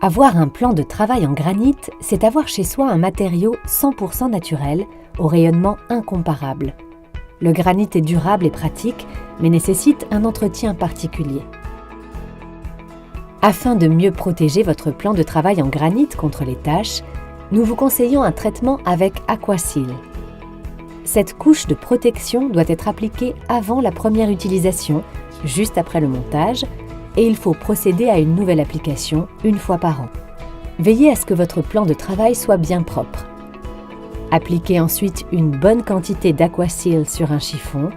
Avoir un plan de travail en granit, c'est avoir chez soi un matériau 100% naturel, au rayonnement incomparable. Le granit est durable et pratique, mais nécessite un entretien particulier. Afin de mieux protéger votre plan de travail en granit contre les taches, nous vous conseillons un traitement avec Aquaseal. Cette couche de protection doit être appliquée avant la première utilisation, juste après le montage, et il faut procéder à une nouvelle application une fois par an. Veillez à ce que votre plan de travail soit bien propre. Appliquez ensuite une bonne quantité d'Aquaseal sur un chiffon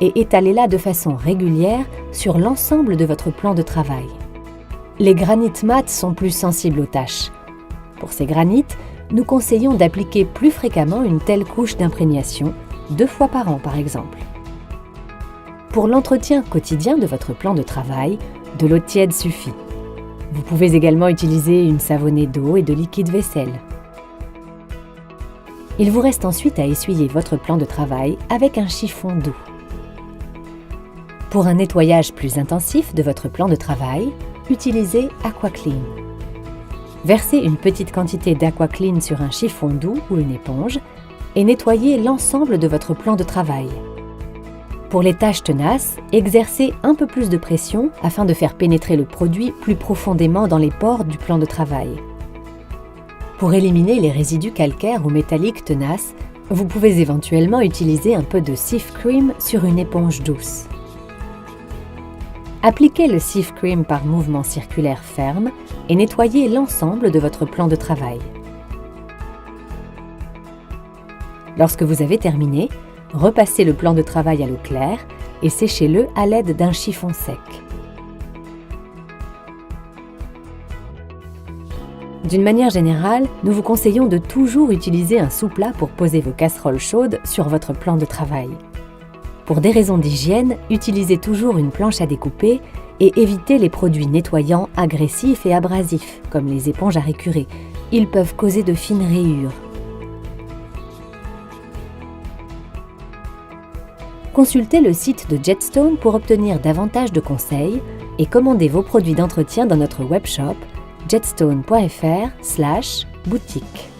et étalez-la de façon régulière sur l'ensemble de votre plan de travail. Les granites mat sont plus sensibles aux taches. Pour ces granites, nous conseillons d'appliquer plus fréquemment une telle couche d'imprégnation, 2 fois par an par exemple. Pour l'entretien quotidien de votre plan de travail, de l'eau tiède suffit. Vous pouvez également utiliser une savonnée d'eau et de liquide vaisselle. Il vous reste ensuite à essuyer votre plan de travail avec un chiffon doux. Pour un nettoyage plus intensif de votre plan de travail, utilisez AquaClean. Versez une petite quantité d'AquaClean sur un chiffon doux ou une éponge et nettoyez l'ensemble de votre plan de travail. Pour les taches tenaces, exercez un peu plus de pression afin de faire pénétrer le produit plus profondément dans les pores du plan de travail. Pour éliminer les résidus calcaires ou métalliques tenaces, vous pouvez éventuellement utiliser un peu de Sift Cream sur une éponge douce. Appliquez le Sift Cream par mouvement circulaire ferme et nettoyez l'ensemble de votre plan de travail. Lorsque vous avez terminé, repassez le plan de travail à l'eau claire et séchez-le à l'aide d'un chiffon sec. D'une manière générale, nous vous conseillons de toujours utiliser un sous-plat pour poser vos casseroles chaudes sur votre plan de travail. Pour des raisons d'hygiène, utilisez toujours une planche à découper et évitez les produits nettoyants agressifs et abrasifs, comme les éponges à récurer. Ils peuvent causer de fines rayures. Consultez le site de Jetstone pour obtenir davantage de conseils et commandez vos produits d'entretien dans notre webshop jetstone.fr/boutique.